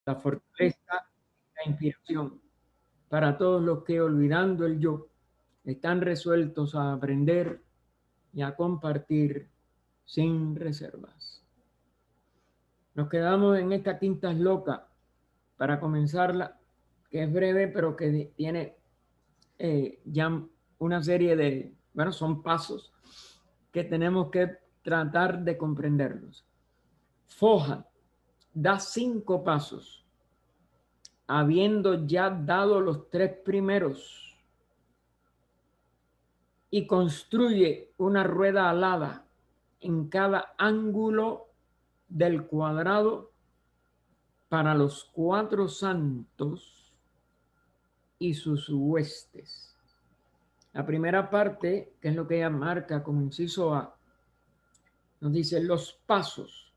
la fortaleza y la inspiración para todos los que, olvidando el yo, están resueltos a aprender y a compartir sin reservas. Nos quedamos en esta quinta loca para comenzarla, que es breve, pero que tiene ya una serie de, bueno, son pasos que tenemos que tratar de comprenderlos. Foja da 5 pasos, habiendo ya dado los 3 primeros, y construye una rueda alada en cada ángulo del cuadrado para los 4 santos y sus huestes. La primera parte, que es lo que ella marca como inciso A, nos dice los pasos.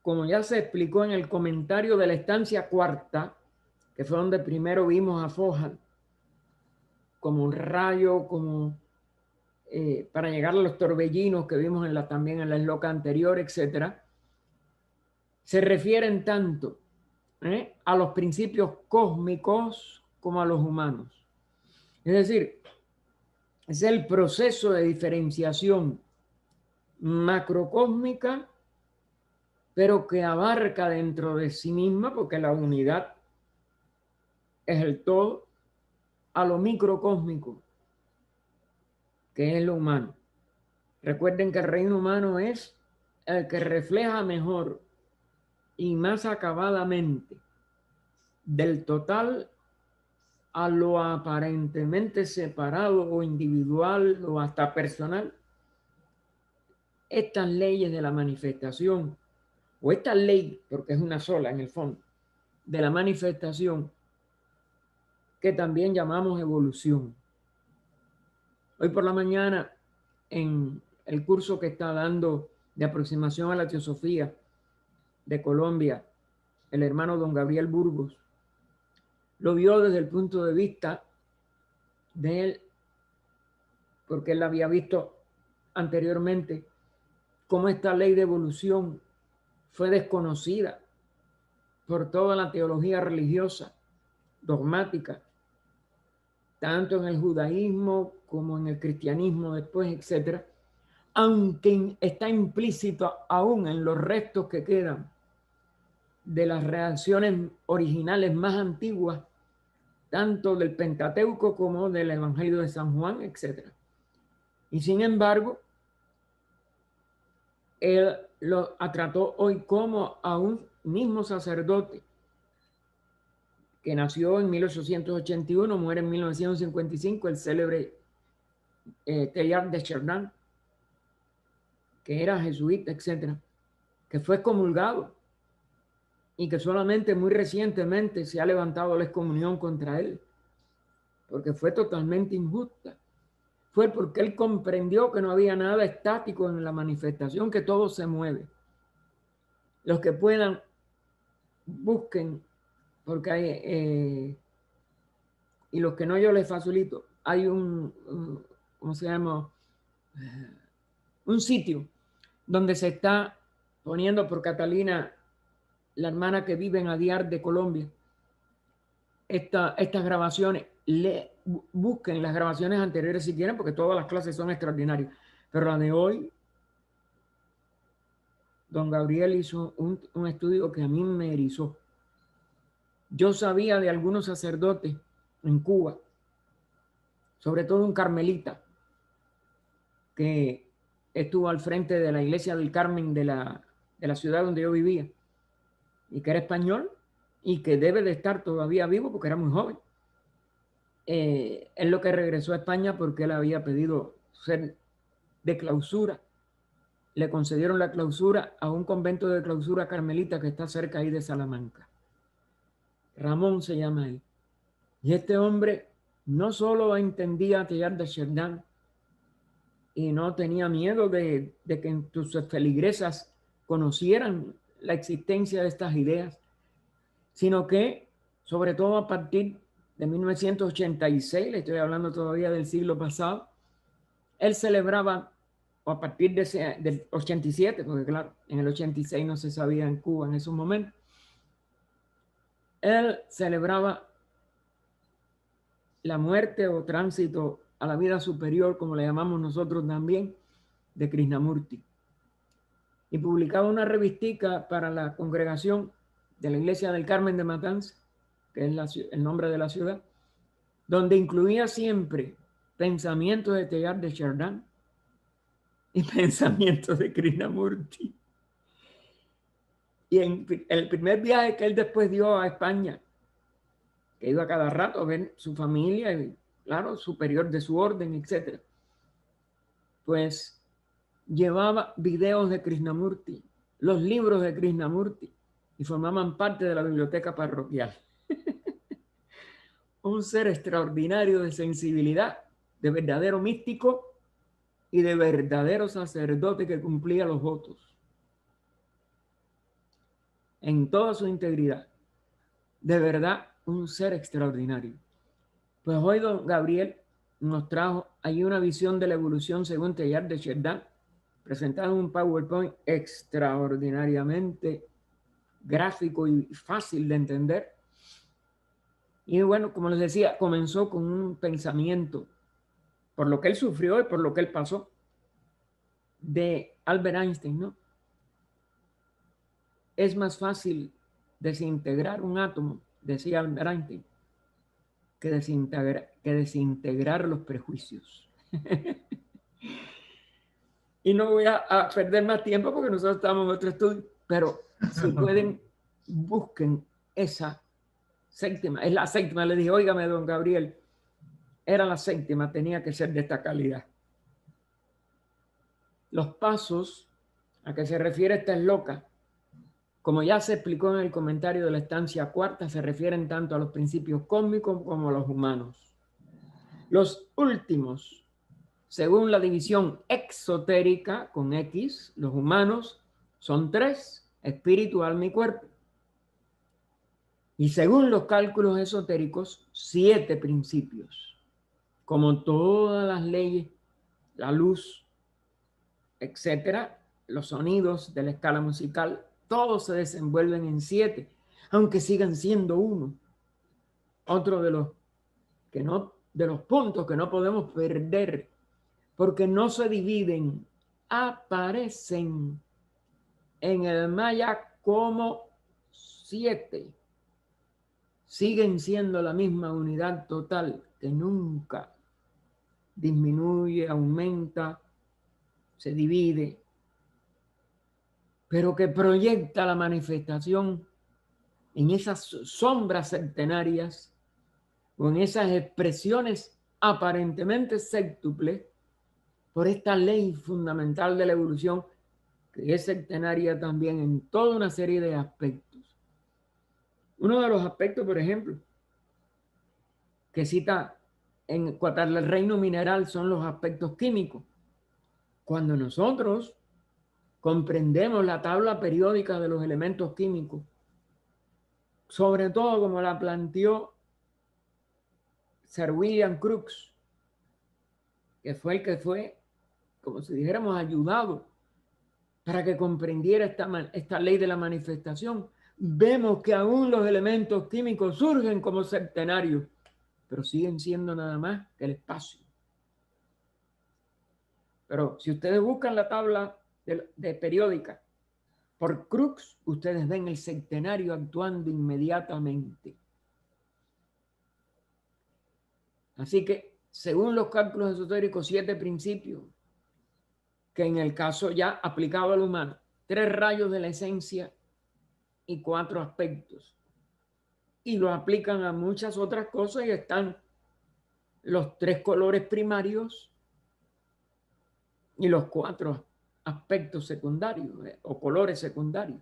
Como ya se explicó en el comentario de la estancia cuarta, que fue donde primero vimos a Foja como un rayo, como para llegar a los torbellinos que vimos también en la esloca anterior, etcétera, se refieren tanto a los principios cósmicos como a los humanos. Es decir, es el proceso de diferenciación macrocósmica, pero que abarca dentro de sí misma, porque la unidad es el todo, a lo microcósmico, que es lo humano. Recuerden que el reino humano es el que refleja mejor y más acabadamente del total a lo aparentemente separado o individual o hasta personal, estas leyes de la manifestación, o esta ley, porque es una sola en el fondo, de la manifestación, que también llamamos evolución. Hoy por la mañana, en el curso que está dando de aproximación a la teosofía de Colombia, el hermano don Gabriel Burgos, lo vio desde el punto de vista de él, porque él había visto anteriormente cómo esta ley de evolución fue desconocida por toda la teología religiosa, dogmática, tanto en el judaísmo como en el cristianismo después, etcétera, aunque está implícito aún en los restos que quedan de las reacciones originales más antiguas, tanto del Pentateuco como del Evangelio de San Juan, etcétera. Y sin embargo, él lo trató hoy como a un mismo sacerdote que nació en 1881, muere en 1955, el célebre Teilhard de Chardin, que era jesuita, etcétera, que fue excomulgado y que solamente muy recientemente se ha levantado la excomunión contra él, porque fue totalmente injusta. Fue porque él comprendió que no había nada estático en la manifestación, que todo se mueve. Los que puedan, busquen, porque hay, y los que no yo les facilito, hay ¿cómo se llama? Un sitio donde se está poniendo por Catalina, la hermana que vive en Adiar de Colombia, estas grabaciones. Busquen las grabaciones anteriores si quieren, porque todas las clases son extraordinarias, pero la de hoy, don Gabriel hizo un estudio que a mí me erizó. Yo sabía de algunos sacerdotes en Cuba, sobre todo un carmelita, que estuvo al frente de la iglesia del Carmen de la ciudad donde yo vivía, y que era español, y que debe de estar todavía vivo porque era muy joven. Es lo que regresó a España porque él había pedido ser de clausura. Le concedieron la clausura a un convento de clausura carmelita que está cerca ahí de Salamanca. Ramón se llama él. Y este hombre no solo entendía Teilhard de Chardin y no tenía miedo de que sus feligresas conocieran la existencia de estas ideas, sino que, sobre todo a partir de 1986, le estoy hablando todavía del siglo pasado, él celebraba, o a partir del 87, porque claro, en el 86 no se sabía en Cuba en esos momentos, Él celebraba la muerte o tránsito a la vida superior, como le llamamos nosotros también, de Krishnamurti. Y publicaba una revistica para la congregación de la Iglesia del Carmen de Matanzas, que es el nombre de la ciudad, donde incluía siempre pensamientos de Teilhard de Chardin y pensamientos de Krishnamurti. Y en el primer viaje que él después dio a España, que iba cada rato a ver su familia y, claro, superior de su orden, etc., pues llevaba videos de Krishnamurti, los libros de Krishnamurti, y formaban parte de la biblioteca parroquial. Un ser extraordinario de sensibilidad, de verdadero místico y de verdadero sacerdote que cumplía los votos en toda su integridad. De verdad, un ser extraordinario. Pues hoy don Gabriel nos trajo ahí una visión de la evolución según Teilhard de Chardin, presentado en un PowerPoint extraordinariamente gráfico y fácil de entender. Y bueno, como les decía, comenzó con un pensamiento, por lo que él sufrió y por lo que él pasó, de Albert Einstein, ¿no? Es más fácil desintegrar un átomo, decía Albert Einstein, que desintegrar los prejuicios. Y no voy a perder más tiempo porque nosotros estamos en otro estudio, pero si pueden, busquen esa séptima. Es la séptima. Le dije, óigame, don Gabriel, era la séptima, tenía que ser de esta calidad. Los pasos a que se refiere esta es loca, como ya se explicó en el comentario de la estancia cuarta, se refieren tanto a los principios cósmicos como a los humanos. Los últimos, según la división exotérica con X, los humanos son 3, espíritu, alma y cuerpo. Y según los cálculos esotéricos, 7 principios. Como todas las leyes, la luz, etcétera, los sonidos de la escala musical, todos se desenvuelven en 7, aunque sigan siendo 1. Otro de los puntos que no podemos perder, porque no se dividen, aparecen en el maya como 7. Siguen siendo la misma unidad total que nunca disminuye, aumenta, se divide, pero que proyecta la manifestación en esas sombras centenarias o en esas expresiones aparentemente séptuples por esta ley fundamental de la evolución que es centenaria también en toda una serie de aspectos. Uno de los aspectos, por ejemplo, que cita en cuanto al reino mineral son los aspectos químicos. Cuando nosotros comprendemos la tabla periódica de los elementos químicos, sobre todo como la planteó Sir William Crookes, que fue el que fue, como si dijéramos, ayudado para que comprendiera esta ley de la manifestación, vemos que aún los elementos químicos surgen como centenarios, pero siguen siendo nada más que el espacio. Pero si ustedes buscan la tabla de periódica por Crookes, ustedes ven el centenario actuando inmediatamente. Así que, según los cálculos esotéricos, 7 principios, que en el caso ya aplicado al humano, 3 rayos de la esencia y 4 aspectos. Y lo aplican a muchas otras cosas y están los 3 colores primarios y los 4 aspectos secundarios o colores secundarios.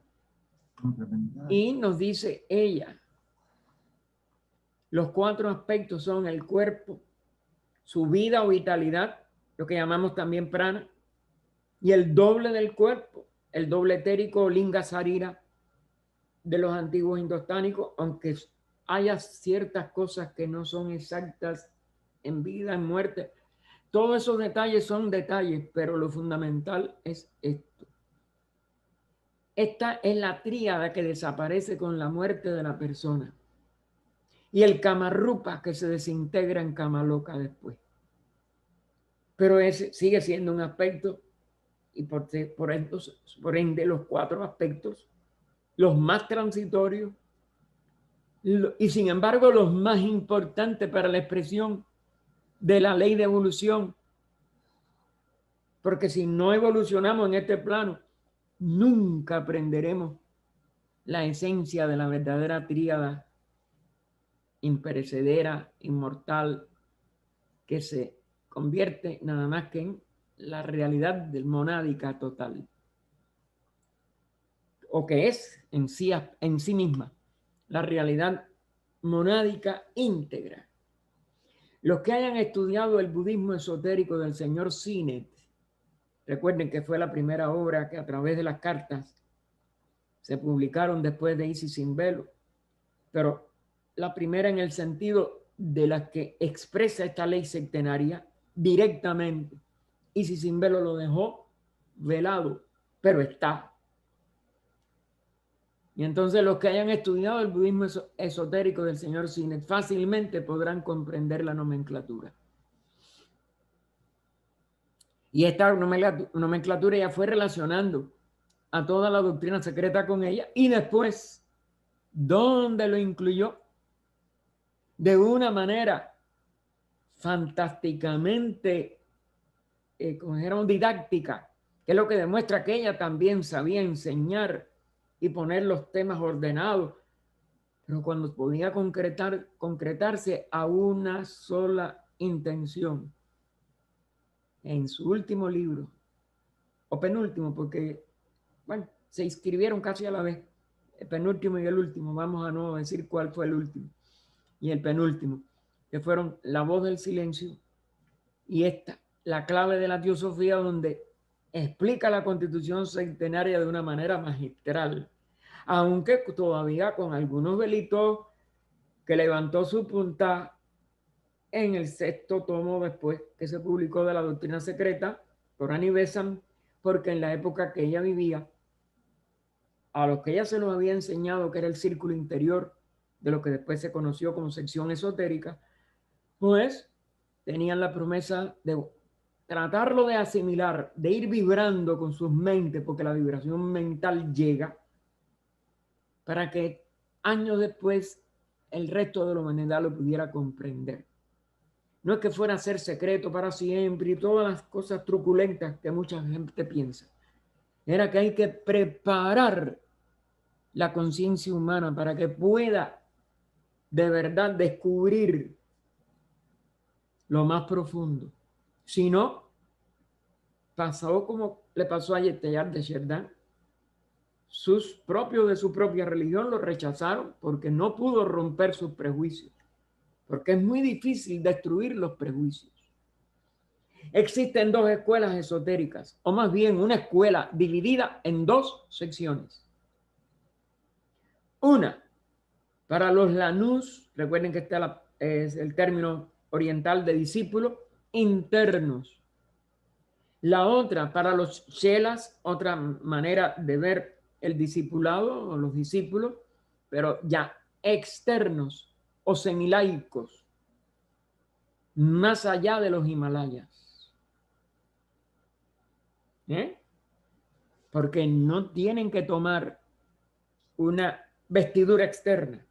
Y nos dice ella, los 4 aspectos son el cuerpo, su vida o vitalidad, lo que llamamos también prana, y el doble del cuerpo, el doble etérico linga sarira de los antiguos indostánicos, aunque haya ciertas cosas que no son exactas en vida, en muerte. Todos esos detalles son detalles, pero lo fundamental es esto. Esta es la tríada que desaparece con la muerte de la persona. y el Kamarupa que se desintegra en Kamaloka después. Pero ese sigue siendo un aspecto y por ende los 4 aspectos, los más transitorios y sin embargo los más importantes para la expresión de la ley de evolución. Porque si no evolucionamos en este plano, nunca aprenderemos la esencia de la verdadera tríada imperecedera, inmortal, que se convierte nada más que en la realidad del monádica total, o que es en sí misma la realidad monádica íntegra. Los que hayan estudiado el budismo esotérico del señor Sinet, recuerden que fue la primera obra que a través de las cartas se publicaron después de Isis sin velo, pero la primera en el sentido de la que expresa esta ley sectenaria directamente. Isis sin velo lo dejó velado, pero está. Y entonces los que hayan estudiado el budismo esotérico del señor Sinet fácilmente podrán comprender la nomenclatura. Y esta nomenclatura ya fue relacionando a toda la doctrina secreta con ella y después, ¿dónde lo incluyó? De una manera fantásticamente, como dijéramos, didáctica, que es lo que demuestra que ella también sabía enseñar y poner los temas ordenados, pero cuando podía concretarse a una sola intención. En su último libro, o penúltimo, porque, bueno, se inscribieron casi a la vez, el penúltimo y el último, vamos a no decir cuál fue el último, y el penúltimo, que fueron La voz del silencio y esta, La clave de la teosofía, donde explica la constitución centenaria de una manera magistral, aunque todavía con algunos delitos que levantó su punta en el 6º tomo después que se publicó de la doctrina secreta por Annie Besant, porque en la época que ella vivía, a los que ella se nos había enseñado que era el círculo interior de lo que después se conoció como sección esotérica, pues tenían la promesa de tratarlo de asimilar, de ir vibrando con sus mentes, porque la vibración mental llega, para que años después el resto de la humanidad lo pudiera comprender. No es que fuera a ser secreto para siempre y todas las cosas truculentas que mucha gente piensa. Era que hay que preparar la conciencia humana para que pueda de verdad descubrir lo más profundo. Si no, pasó como le pasó a Teilhard de Chardin. Sus propios de su propia religión lo rechazaron porque no pudo romper sus prejuicios. Porque es muy difícil destruir los prejuicios. Existen 2 escuelas esotéricas, o más bien una escuela dividida en 2 secciones. Una, para los Lanús, recuerden que es el término oriental de discípulo, internos. La otra, para los chelas, otra manera de ver el discipulado o los discípulos, pero ya externos o semilaicos, más allá de los Himalayas. Porque no tienen que tomar una vestidura externa.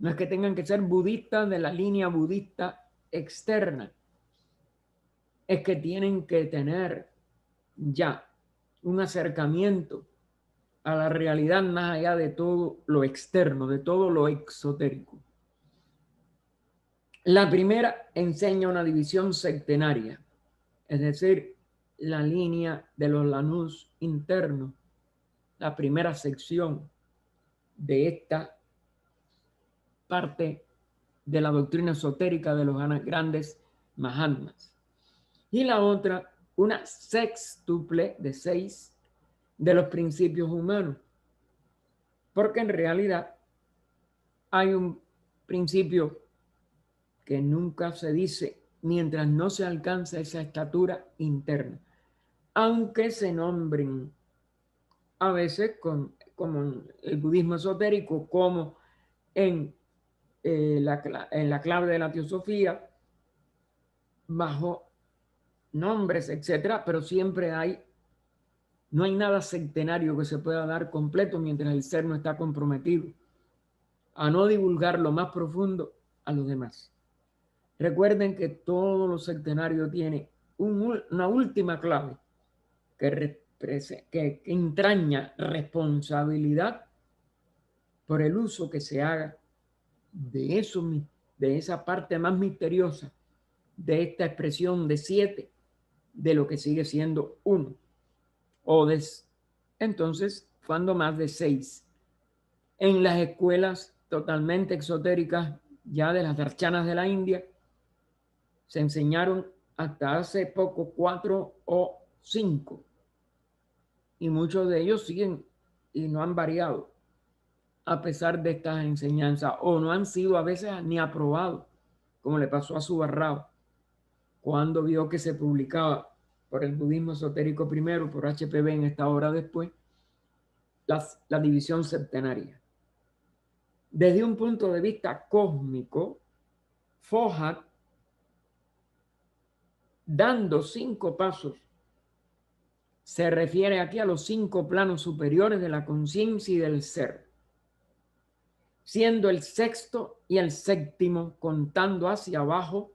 No es que tengan que ser budistas de la línea budista externa. Es que tienen que tener ya un acercamiento a la realidad más allá de todo lo externo, de todo lo exotérico. La primera enseña una división sectenaria, es decir, la línea de los Lanús internos, la primera sección de esta parte de la doctrina esotérica de los grandes Mahatmas. Y la otra, una sextuple de 6 de los principios humanos. Porque en realidad hay un principio que nunca se dice mientras no se alcanza esa estatura interna. Aunque se nombren a veces como en el budismo esotérico, como en en la clave de la teosofía, bajo nombres, etcétera, pero siempre no hay nada centenario que se pueda dar completo mientras el ser no está comprometido a no divulgar lo más profundo a los demás. Recuerden que todo lo centenario tiene una última clave que entraña responsabilidad por el uso que se haga de eso, de esa parte más misteriosa de esta expresión de 7, de lo que sigue siendo 1, entonces, cuando más de 6. En las escuelas totalmente exotéricas, ya de las darchanas de la India, se enseñaron hasta hace poco 4 o 5, y muchos de ellos siguen y no han variado a pesar de estas enseñanzas, o no han sido a veces ni aprobados, como le pasó a Subarrao cuando vio que se publicaba por el budismo esotérico primero, por HPB en esta obra después, la división septenaria. Desde un punto de vista cósmico, Fohat, dando 5 pasos, se refiere aquí a los 5 planos superiores de la conciencia y del ser, siendo el sexto y el séptimo contando hacia abajo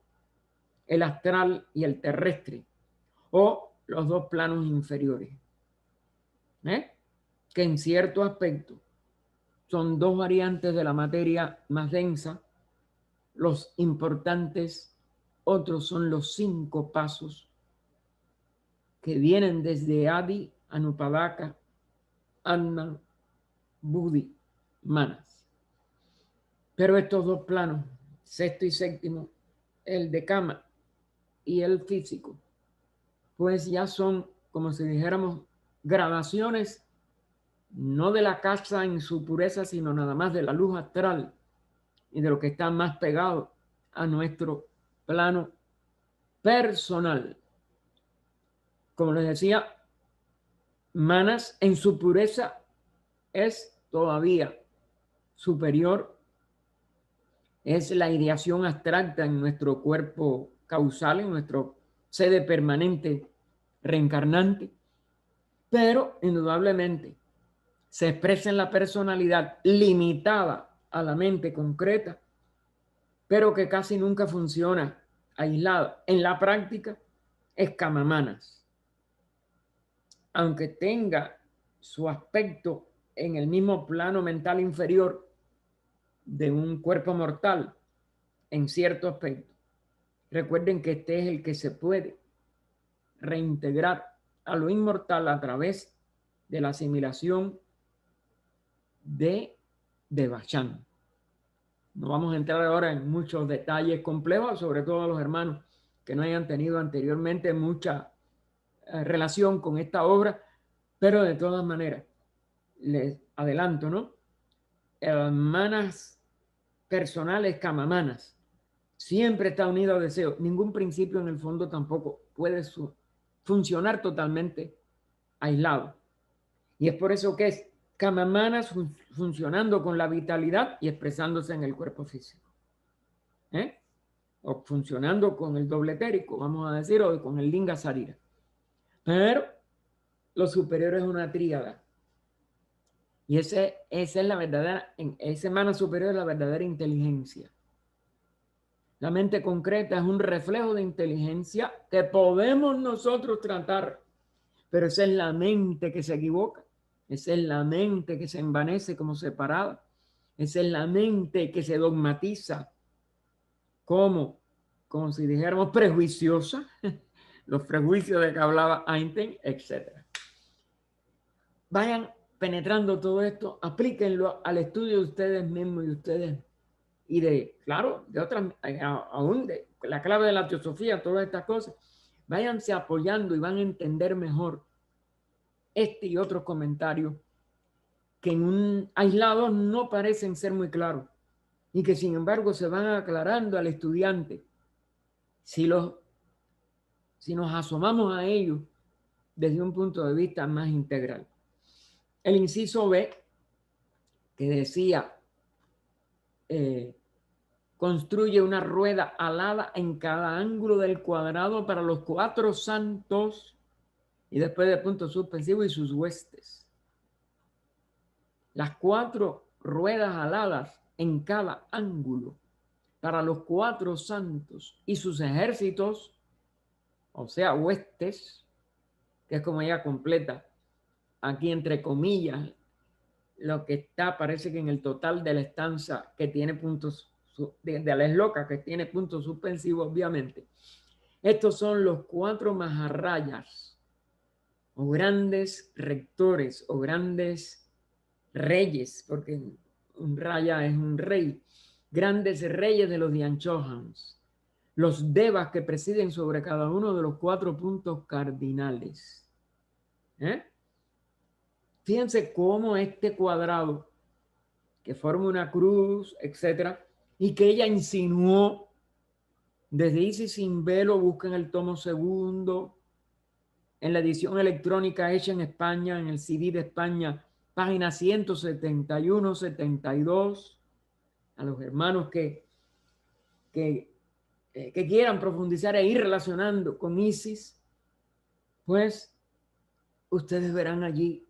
el astral y el terrestre, o los 2 planos inferiores, que en cierto aspecto son 2 variantes de la materia más densa. Los importantes otros son los 5 pasos que vienen desde Adi, Anupadaka, Anna, Buddhi, Manas. Pero estos 2 planos, sexto y séptimo, el de Kama y el físico, pues ya son, como si dijéramos, gradaciones, no de la casa en su pureza, sino nada más de la luz astral y de lo que está más pegado a nuestro plano personal. Como les decía, Manas en su pureza es todavía superior, es la ideación abstracta en nuestro cuerpo causal, en nuestro sede permanente reencarnante, pero indudablemente se expresa en la personalidad limitada a la mente concreta, pero que casi nunca funciona aislada. En la práctica es Kamamanas. Aunque tenga su aspecto en el mismo plano mental inferior de un cuerpo mortal, en cierto aspecto, recuerden que este es el que se puede reintegrar a lo inmortal a través de la asimilación de Devachan. No vamos a entrar ahora en muchos detalles complejos, sobre todo a los hermanos que no hayan tenido anteriormente mucha relación con esta obra, pero de todas maneras, les adelanto, ¿no? Manas personales, Kamamanas, siempre está unido a deseo. Ningún principio en el fondo tampoco puede funcionar totalmente aislado. Y es por eso que es Kamamanas funcionando con la vitalidad y expresándose en el cuerpo físico. O funcionando con el doble etérico, vamos a decir, o con el Linga Sarira. Pero lo superior es una tríada. Y esa es la verdadera, ese mana superior es la verdadera inteligencia. La mente concreta es un reflejo de inteligencia que podemos nosotros tratar, pero esa es la mente que se equivoca, esa es la mente que se envanece como separada, esa es la mente que se dogmatiza como si dijéramos prejuiciosa, los prejuicios de que hablaba Einstein, etc. Vayan penetrando todo esto, aplíquenlo al estudio de ustedes mismos y ustedes, y de otras, aún de la clave de la teosofía, todas estas cosas. Váyanse apoyando y van a entender mejor este y otros comentarios que en un aislado no parecen ser muy claros y que sin embargo se van aclarando al estudiante si nos asomamos a ellos desde un punto de vista más integral. El inciso B, que decía construye una rueda alada en cada ángulo del cuadrado para los 4 santos y después de punto suspensivo y sus huestes. Las 4 ruedas aladas en cada ángulo para los 4 santos y sus ejércitos, o sea, huestes, que es como ella completa aquí entre comillas lo que está, parece que en el total de la estanza que tiene puntos, de la esloca que tiene puntos suspensivos, obviamente. Estos son los 4 maharrayas, o grandes rectores, o grandes reyes, porque un raya es un rey, grandes reyes de los Dhyan-Chohans, los devas que presiden sobre cada uno de los 4 puntos cardinales. Fíjense cómo este cuadrado que forma una cruz, etcétera, y que ella insinuó desde Isis sin velo, busquen el tomo segundo, en la edición electrónica hecha en España, en el CD de España, página 171, 72, a los hermanos que quieran profundizar e ir relacionando con Isis, pues ustedes verán allí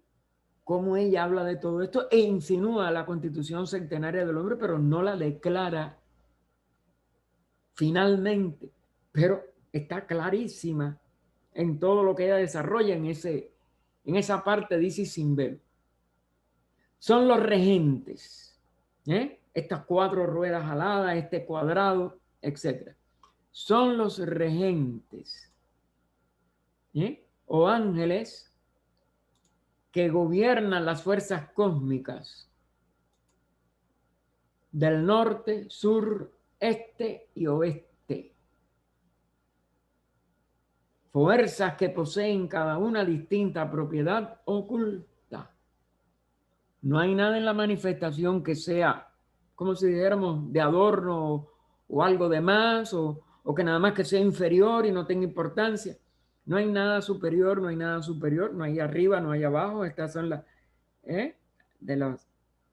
cómo ella habla de todo esto e insinúa la constitución centenaria del hombre, pero no la declara finalmente, pero está clarísima en todo lo que ella desarrolla en esa parte de Isis sin velo. Son los regentes, estas 4 ruedas aladas, este cuadrado, etc. Son los regentes, o ángeles que gobiernan las fuerzas cósmicas del norte, sur, este y oeste. Fuerzas que poseen cada una distinta propiedad oculta. No hay nada en la manifestación que sea, como si dijéramos, de adorno o algo de más, o que nada más que sea inferior y no tenga importancia. No hay nada superior, no hay nada superior, no hay arriba, no hay abajo. Estas son las de las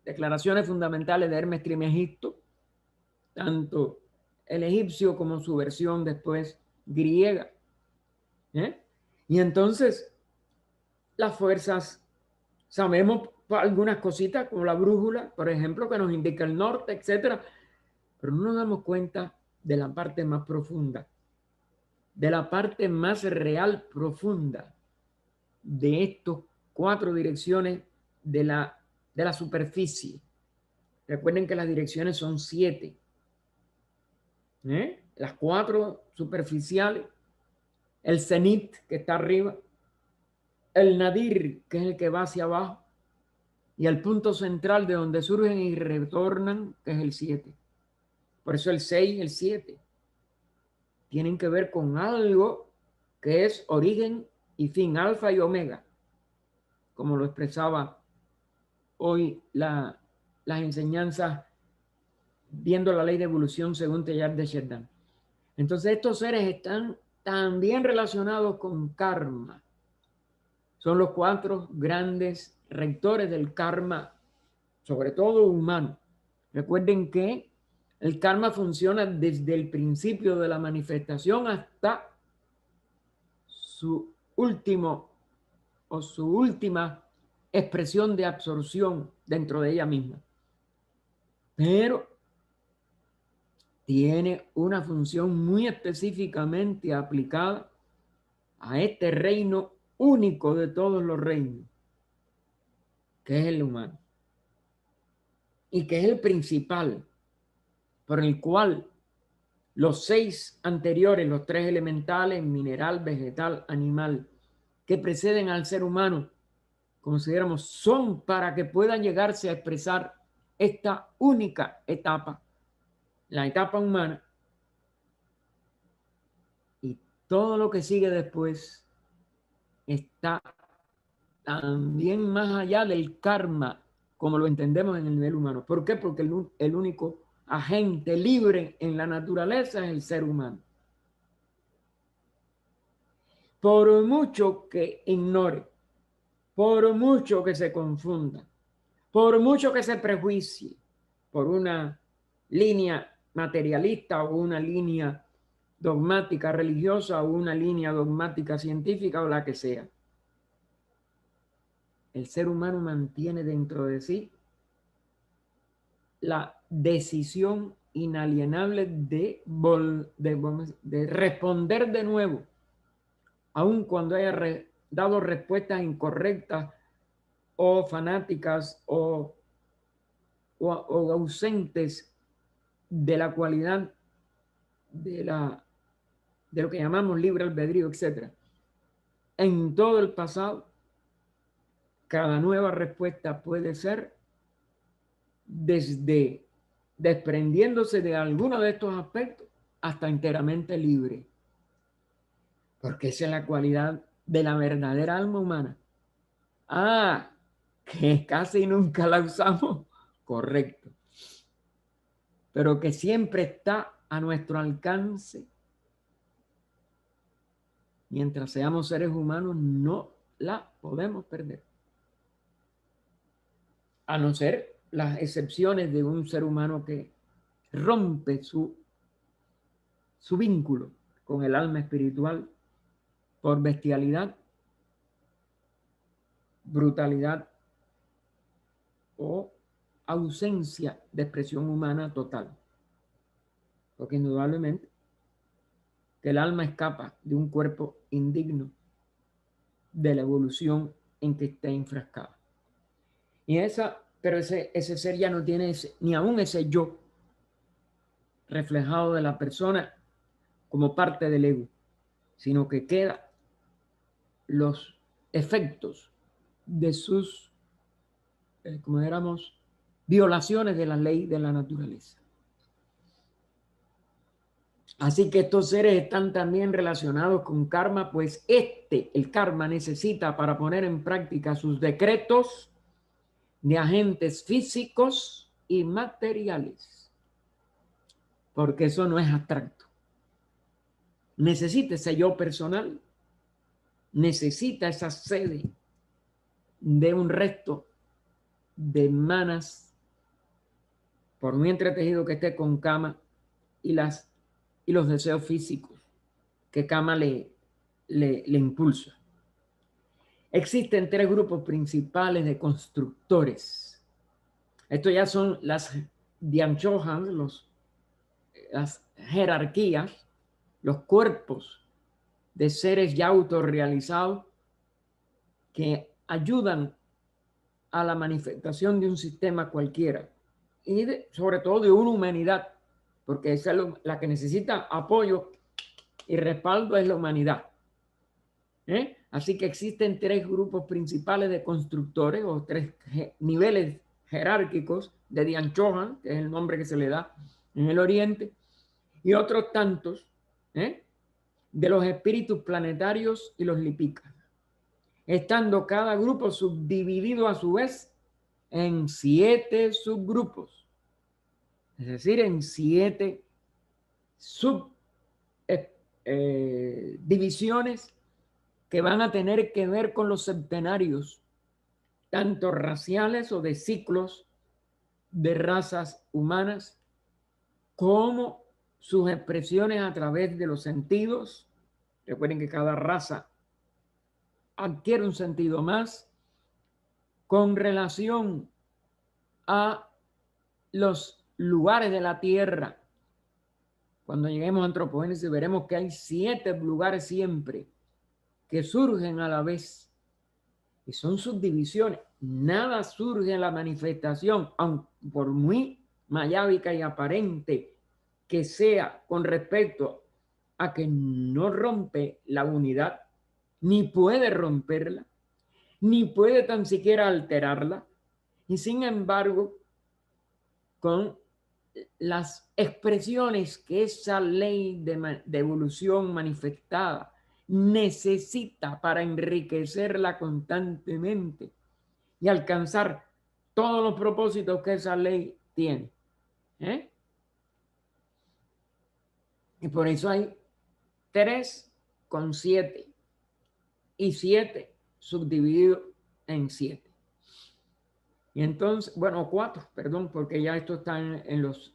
declaraciones fundamentales de Hermes Trismegisto, tanto el egipcio como su versión después griega. Y entonces las fuerzas, sabemos algunas cositas como la brújula, por ejemplo, que nos indica el norte, etcétera, pero no nos damos cuenta de la parte más profunda, de la parte más real profunda de estos 4 direcciones de la superficie. Recuerden que las direcciones son 7. Las 4 superficiales, el cenit que está arriba, el nadir que es el que va hacia abajo, y el punto central de donde surgen y retornan, que es el 7. Por eso el 6 y el 7 tienen que ver con algo que es origen y fin, alfa y omega, como lo expresaba hoy las enseñanzas viendo la ley de evolución según Teilhard de Chardin. Entonces estos seres están también relacionados con karma. Son los 4 grandes rectores del karma, sobre todo humano. Recuerden que el karma funciona desde el principio de la manifestación hasta su último o su última expresión de absorción dentro de ella misma. Pero tiene una función muy específicamente aplicada a este reino único de todos los reinos, que es el humano, y que es el principal, por el cual los 6 anteriores, los 3 elementales, mineral, vegetal, animal, que preceden al ser humano, consideramos, son para que puedan llegarse a expresar esta única etapa, la etapa humana, y todo lo que sigue después está también más allá del karma, como lo entendemos en el nivel humano. ¿Por qué? Porque el único agente libre en la naturaleza es el ser humano. Por mucho que ignore, por mucho que se confunda, por mucho que se prejuicie por una línea materialista o una línea dogmática religiosa o una línea dogmática científica o la que sea. El ser humano mantiene dentro de sí la decisión inalienable de responder de nuevo, aun cuando haya dado respuestas incorrectas o fanáticas o ausentes de la cualidad de lo que llamamos libre albedrío, etc. En todo el pasado, cada nueva respuesta puede ser desde desprendiéndose de alguno de estos aspectos hasta enteramente libre. Porque esa es la cualidad de la verdadera alma humana. Ah, que casi nunca la usamos. Correcto. Pero que siempre está a nuestro alcance. Mientras seamos seres humanos, no la podemos perder. A no ser las excepciones de un ser humano que rompe su vínculo con el alma espiritual por bestialidad, brutalidad o ausencia de expresión humana total. Porque indudablemente que el alma escapa de un cuerpo indigno de la evolución en que está enfrascada. Pero ese ser ya no tiene ni aún ese yo reflejado de la persona como parte del ego, sino que queda los efectos de sus, como éramos, violaciones de la ley de la naturaleza. Así que estos seres están también relacionados con karma, pues el karma necesita para poner en práctica sus decretos de agentes físicos y materiales, porque eso no es abstracto. Necesita ese yo personal, necesita esa sede de un resto de manas, por muy entretejido que esté con Kama, y los deseos físicos que Kama le impulsa. Existen 3 grupos principales de constructores. Estos ya son las Dianchohan, las jerarquías, los cuerpos de seres ya autorrealizados que ayudan a la manifestación de un sistema cualquiera y sobre todo de una humanidad, porque esa es la que necesita apoyo y respaldo, es la humanidad. Así que existen 3 grupos principales de constructores o 3 niveles jerárquicos de Dianchohan, que es el nombre que se le da en el Oriente, y otros tantos de los espíritus planetarios y los lipikas, estando cada grupo subdividido a su vez en 7 subgrupos, es decir, en 7 subdivisiones que van a tener que ver con los centenarios, tanto raciales o de ciclos de razas humanas, como sus expresiones a través de los sentidos. Recuerden que cada raza adquiere un sentido más con relación a los lugares de la Tierra. Cuando lleguemos a Antropogénesis veremos que hay 7 lugares siempre que surgen a la vez y son subdivisiones. Nada surge en la manifestación, aun por muy mayábica y aparente que sea con respecto a que no rompe la unidad, ni puede romperla, ni puede tan siquiera alterarla, y sin embargo, con las expresiones que esa ley de evolución manifestada necesita para enriquecerla constantemente y alcanzar todos los propósitos que esa ley tiene. Y por eso hay 3 con 7 y 7 subdividido en 7. Y entonces, bueno, 4, perdón, porque ya esto está en los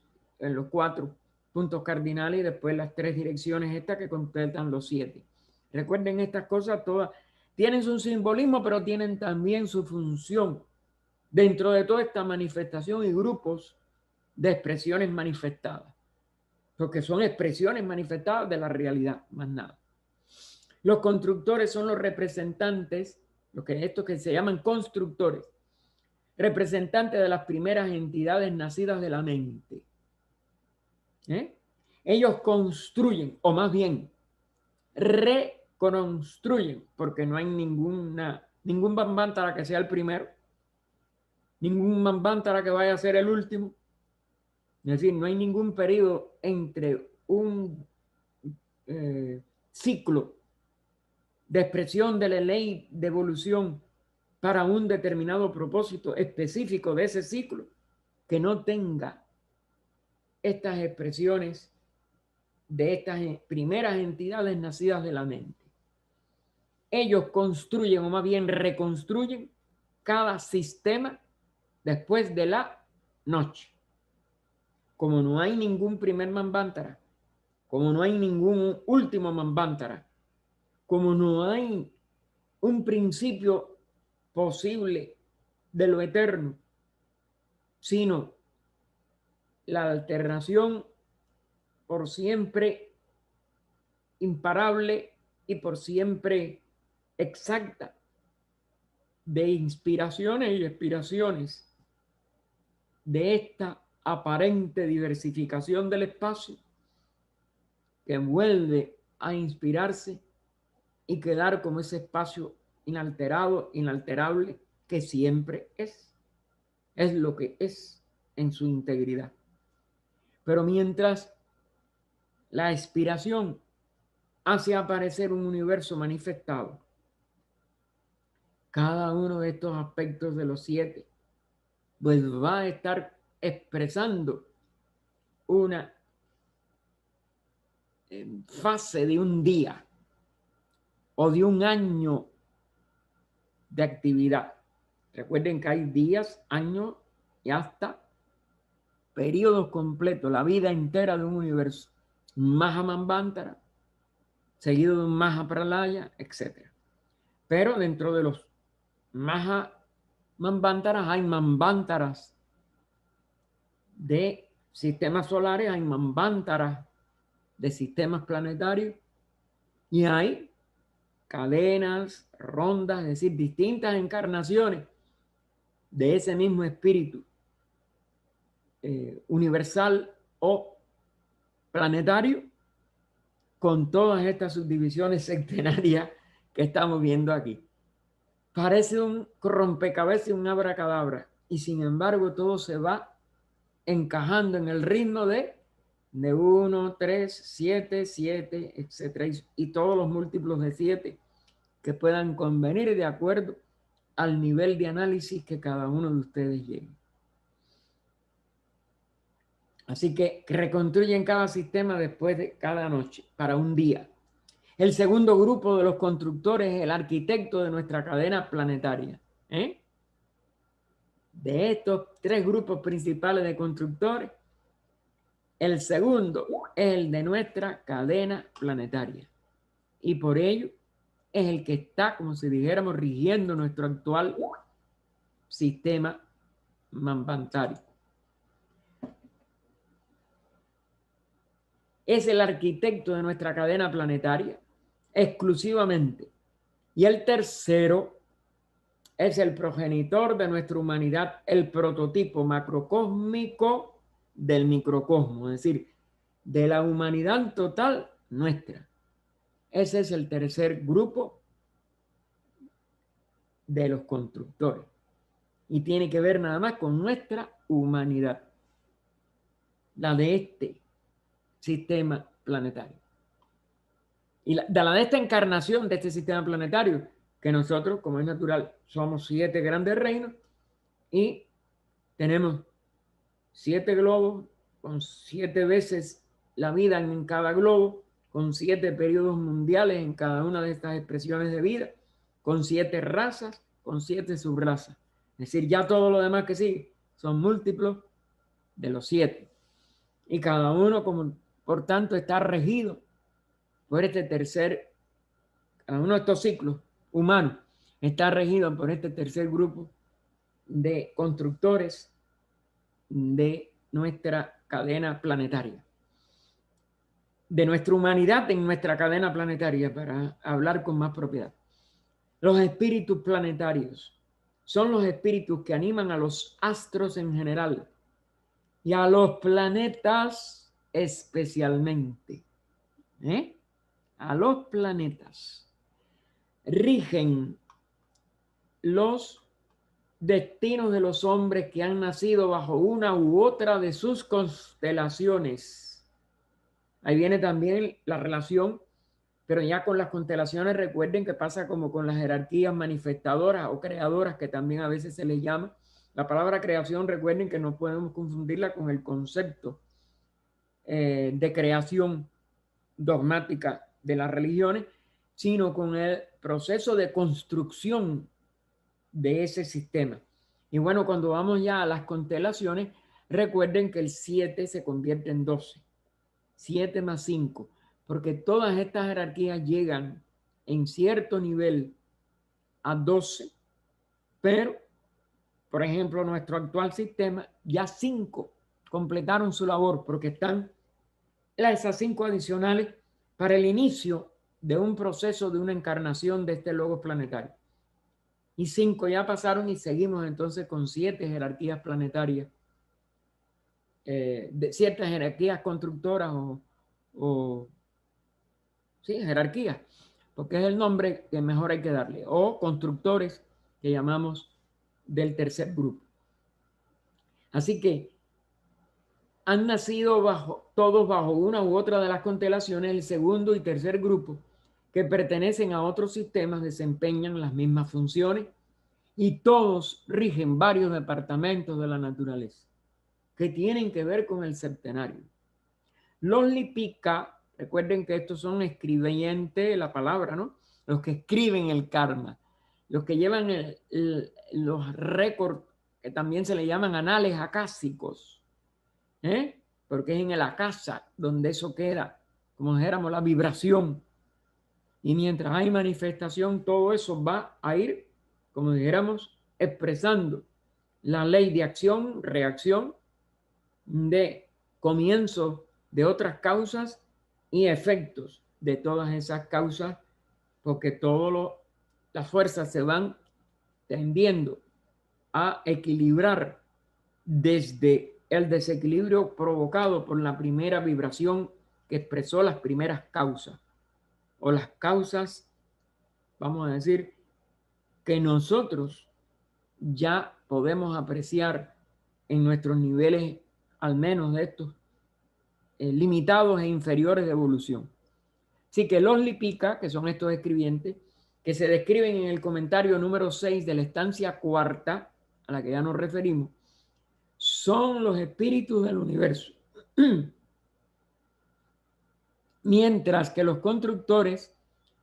4 puntos cardinales y después las 3 direcciones estas que completan los 7. Recuerden, estas cosas todas tienen su simbolismo, pero tienen también su función dentro de toda esta manifestación y grupos de expresiones manifestadas, porque son expresiones manifestadas de la realidad, más nada. Los constructores son los representantes, estos que se llaman constructores, representantes de las primeras entidades nacidas de la mente. Ellos construyen, o más bien reconstruyen, porque no hay ningún Manvantara que sea el primero, ningún Manvantara que vaya a ser el último. Es decir, no hay ningún periodo entre un ciclo de expresión de la ley de evolución para un determinado propósito específico de ese ciclo que no tenga estas expresiones de estas primeras entidades nacidas de la mente. Ellos construyen, o más bien reconstruyen, cada sistema después de la noche. Como no hay ningún primer Manvantara, como no hay ningún último Manvantara, como no hay un principio posible de lo eterno, sino la alternación por siempre imparable y por siempre exacta de inspiraciones y expiraciones de esta aparente diversificación del espacio que vuelve a inspirarse y quedar como ese espacio inalterado, inalterable, que siempre es lo que es en su integridad. Pero mientras la expiración hace aparecer un universo manifestado, cada uno de estos aspectos de los 7 pues va a estar expresando una fase de un día o de un año de actividad. Recuerden que hay días, años y hasta periodos completos, la vida entera de un universo. Un Maha Manvantara, seguido de un Maha Pralaya, etc. Pero dentro de los Maha Manvantaras hay Manvantaras de sistemas solares, hay Manvantaras de sistemas planetarios y hay cadenas, rondas, es decir, distintas encarnaciones de ese mismo espíritu universal o planetario, con todas estas subdivisiones sectenarias que estamos viendo aquí. Parece un rompecabezas y un abracadabra, y sin embargo todo se va encajando en el ritmo de 1, 3, 7, 7, etc. Y todos los múltiplos de 7 que puedan convenir de acuerdo al nivel de análisis que cada uno de ustedes llegue. Así que reconstruyen cada sistema después de cada noche, para un día. El segundo grupo de los constructores es el arquitecto de nuestra cadena planetaria. De estos 3 grupos principales de constructores, el segundo es el de nuestra cadena planetaria. Y por ello es el que está, como si dijéramos, rigiendo nuestro actual sistema manvantario. Es el arquitecto de nuestra cadena planetaria exclusivamente. Y el tercero es el progenitor de nuestra humanidad, el prototipo macrocósmico del microcosmo, es decir, de la humanidad total nuestra. Ese es el tercer grupo de los constructores. Y tiene que ver nada más con nuestra humanidad, la de este sistema planetario. Y la de esta encarnación de este sistema planetario, que nosotros, como es natural, somos 7 grandes reinos y tenemos 7 globos con 7 veces la vida en cada globo, con 7 periodos mundiales en cada una de estas expresiones de vida, con 7 razas, con 7 subrazas. Es decir, ya todo lo demás que sigue son múltiplos de los 7. Y cada uno, como por tanto, está regido por cada uno de estos ciclos humanos está regido por este tercer grupo de constructores de nuestra cadena planetaria, de nuestra humanidad en nuestra cadena planetaria, para hablar con más propiedad. Los espíritus planetarios son los espíritus que animan a los astros en general y a los planetas especialmente. A los planetas rigen los destinos de los hombres que han nacido bajo una u otra de sus constelaciones. Ahí viene también la relación, pero ya con las constelaciones. Recuerden que pasa como con las jerarquías manifestadoras o creadoras, que también a veces se les llama. La palabra creación, recuerden que no podemos confundirla con el concepto de creación dogmática de las religiones, sino con el proceso de construcción de ese sistema. Y bueno, cuando vamos ya a las constelaciones, recuerden que el 7 se convierte en 12. 7 más 5, porque todas estas jerarquías llegan en cierto nivel a 12, pero, por ejemplo, nuestro actual sistema, ya 5 completaron su labor, porque están esas 5 adicionales para el inicio de un proceso de una encarnación de este logos planetario. Y 5 ya pasaron y seguimos entonces con 7 jerarquías planetarias, de ciertas jerarquías constructoras o sí, jerarquías, porque es el nombre que mejor hay que darle, o constructores que llamamos del tercer grupo. Así que han nacido todos bajo una u otra de las constelaciones. El segundo y tercer grupo, que pertenecen a otros sistemas, desempeñan las mismas funciones y todos rigen varios departamentos de la naturaleza que tienen que ver con el septenario. Los Lipika, recuerden que estos son escribientes, la palabra, ¿no? Los que escriben el karma, los que llevan los récords, que también se le llaman anales acásicos, porque es en el acasa donde eso queda, como dijéramos, la vibración. Y mientras hay manifestación, todo eso va a ir, como dijéramos, expresando la ley de acción, reacción, de comienzo de otras causas y efectos de todas esas causas, porque todas las fuerzas se van tendiendo a equilibrar desde el desequilibrio provocado por la primera vibración que expresó las primeras causas, o las causas, vamos a decir, que nosotros ya podemos apreciar en nuestros niveles, al menos de estos limitados e inferiores de evolución. Así que los Lipika, que son estos escribientes, que se describen en el comentario número 6 de la estancia cuarta, a la que ya nos referimos, son los espíritus del universo. Mientras que los constructores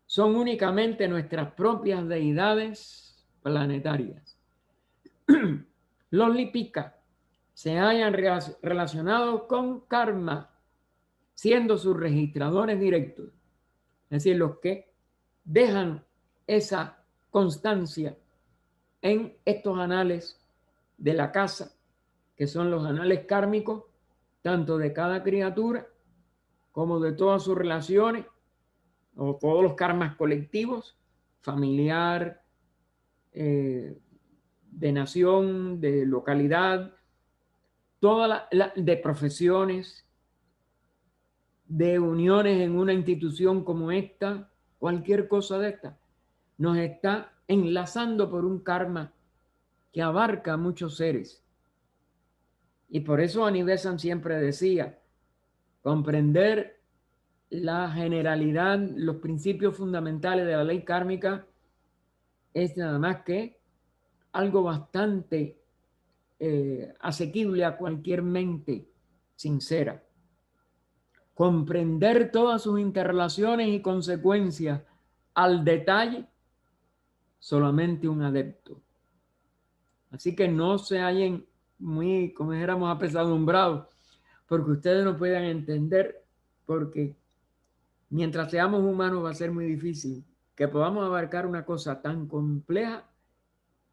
son únicamente nuestras propias deidades planetarias. Los Lipika se hayan relacionado con karma, siendo sus registradores directos, es decir, los que dejan esa constancia en estos anales de la casa, que son los anales kármicos, tanto de cada criatura como de todas sus relaciones, o todos los karmas colectivos, familiar, de nación, de localidad, de profesiones, de uniones en una institución como esta, cualquier cosa de esta, nos está enlazando por un karma que abarca a muchos seres. Y por eso Anibesan siempre decía, comprender la generalidad, los principios fundamentales de la ley kármica es nada más que algo bastante asequible a cualquier mente sincera. Comprender todas sus interrelaciones y consecuencias al detalle, solamente un adepto. Así que no se hallen muy, como dijéramos, apesadumbrados, porque ustedes no puedan entender porque mientras seamos humanos va a ser muy difícil que podamos abarcar una cosa tan compleja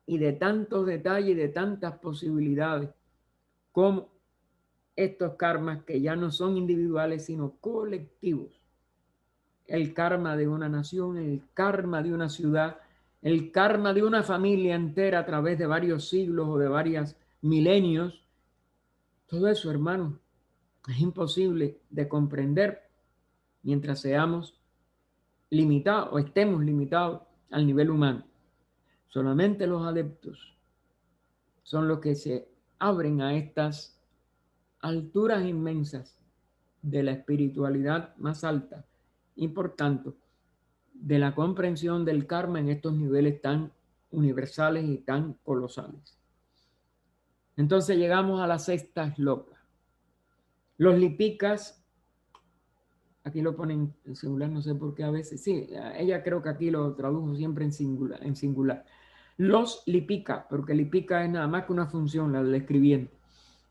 y de tantos detalles y de tantas posibilidades como estos karmas que ya no son individuales sino colectivos. El karma de una nación, el karma de una ciudad, el karma de una familia entera a través de varios siglos o de varios milenios. Todo eso, hermanos, es imposible de comprender mientras seamos limitados o estemos limitados al nivel humano. Solamente los adeptos son los que se abren a estas alturas inmensas de la espiritualidad más alta y por tanto de la comprensión del karma en estos niveles tan universales y tan colosales. Entonces llegamos a la sexta shloka. Los lipicas, aquí lo ponen en singular, no sé por qué a veces, sí, ella creo que aquí lo tradujo siempre en singular. Los lipicas, porque lipica es nada más que una función, la del escribiente,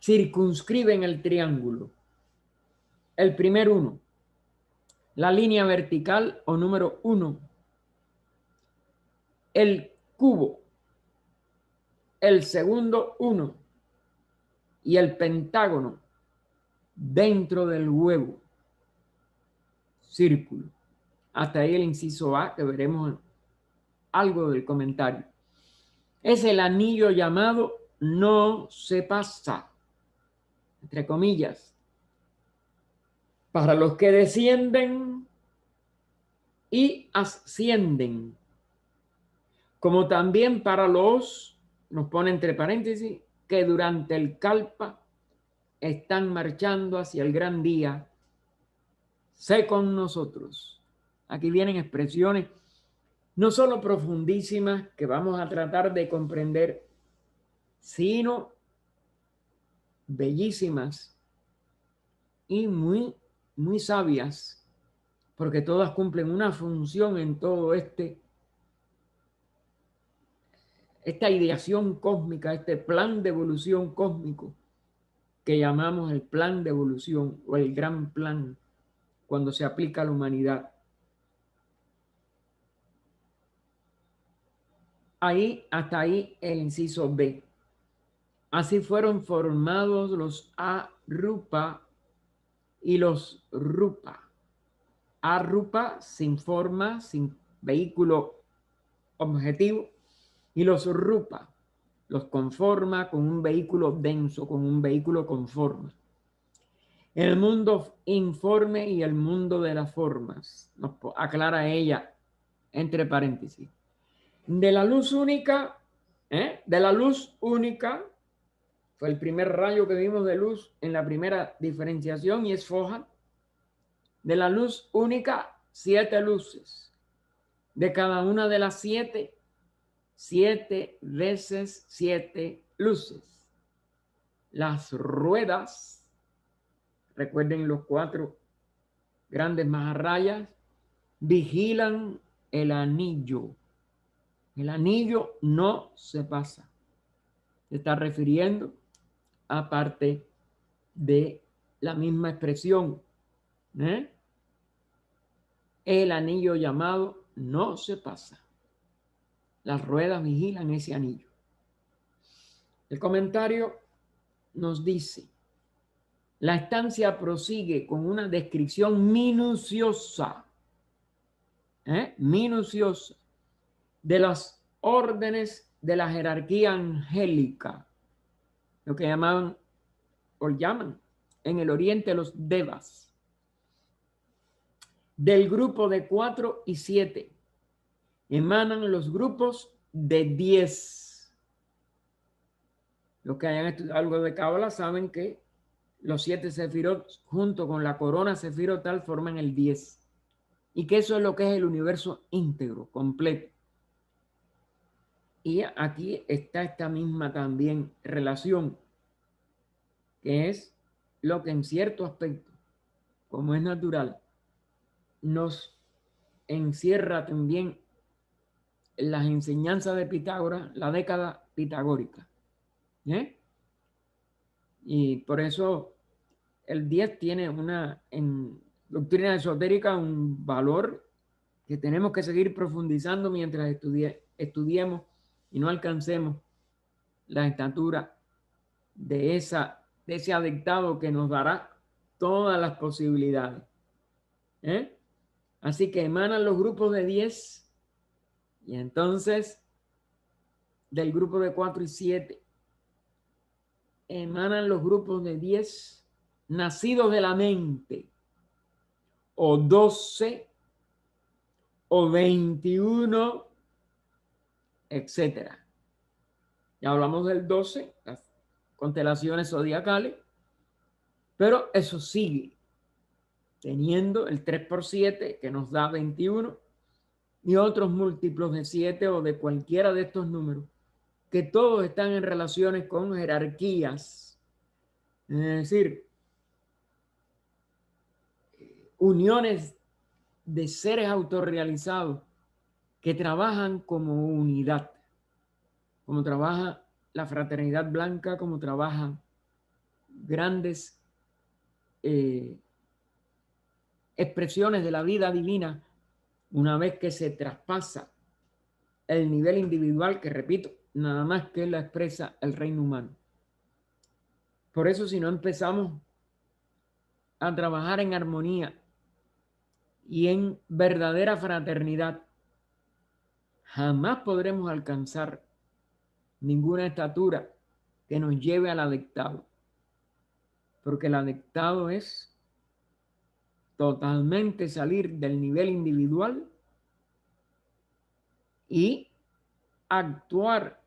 circunscriben el triángulo. El primer uno, la línea vertical o número 1, el cubo, el segundo 1 y el pentágono dentro del huevo, círculo. Hasta ahí el inciso A, que veremos algo del comentario. Es el anillo llamado no se pasa, entre comillas, para los que descienden y ascienden, como también para los, nos pone entre paréntesis, que durante el kalpa están marchando hacia el gran día. Sé con nosotros. Aquí vienen expresiones no solo profundísimas que vamos a tratar de comprender, sino bellísimas y muy, muy sabias, porque todas cumplen una función en todo esta ideación cósmica, este plan de evolución cósmico que llamamos el plan de evolución o el gran plan cuando se aplica a la humanidad. Ahí, hasta ahí el inciso B. Así fueron formados los Arupa y los Rupa. Arupa sin forma, sin vehículo objetivo, y los Rupa los conforma con un vehículo denso, con un vehículo con forma. El mundo informe y el mundo de las formas, nos aclara ella entre paréntesis. De la luz única, de la luz única, fue el primer rayo que vimos de luz en la primera diferenciación y es foja. De la luz única, 7 luces. De cada una de las 7, 7 veces 7 luces. Las ruedas, recuerden los 4 grandes maharayas, vigilan el anillo. El anillo no se pasa. Se está refiriendo a parte de la misma expresión. El anillo llamado no se pasa. Las ruedas vigilan ese anillo. El comentario nos dice, la estancia prosigue con una descripción minuciosa, minuciosa, de las órdenes de la jerarquía angélica, lo que llaman en el oriente los devas, del grupo de 4 y 7, emanan los grupos de 10. Los que hayan estudiado algo de Cábala saben que los 7 sefirot junto con la corona sefirotal forman el 10 y que eso es lo que es el universo íntegro, completo. Y aquí está esta misma también relación, que es lo que en cierto aspecto, como es natural, nos encierra también en las enseñanzas de Pitágoras, la década pitagórica. Y por eso el 10 tiene doctrina esotérica, un valor que tenemos que seguir profundizando mientras estudiemos y no alcancemos la estatura de ese adictado que nos dará todas las posibilidades. Así que emanan los grupos de 10 y entonces del grupo de 4 y 7 emanan los grupos de 10 nacidos de la mente, o 12 o 21, etcétera. Ya hablamos del 12, las constelaciones zodiacales, pero eso sigue teniendo el 3 por 7 que nos da 21 y otros múltiplos de 7 o de cualquiera de estos números, que todos están en relaciones con jerarquías, es decir, uniones de seres autorrealizados que trabajan como unidad, como trabaja la fraternidad blanca, como trabajan grandes expresiones de la vida divina, una vez que se traspasa el nivel individual, que repito, nada más que la expresa el reino humano. Por eso, si no empezamos a trabajar en armonía y en verdadera fraternidad, jamás podremos alcanzar ninguna estatura que nos lleve al adictado, porque el adictado es totalmente salir del nivel individual y actuar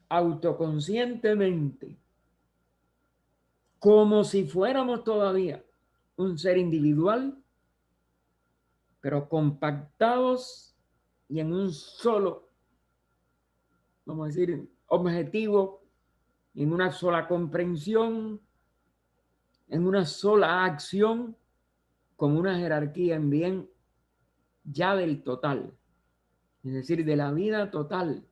autoconscientemente como si fuéramos todavía un ser individual, pero compactados y en un solo, vamos a decir, objetivo, en una sola comprensión, en una sola acción, como una jerarquía en bien ya del total, es decir, de la vida total.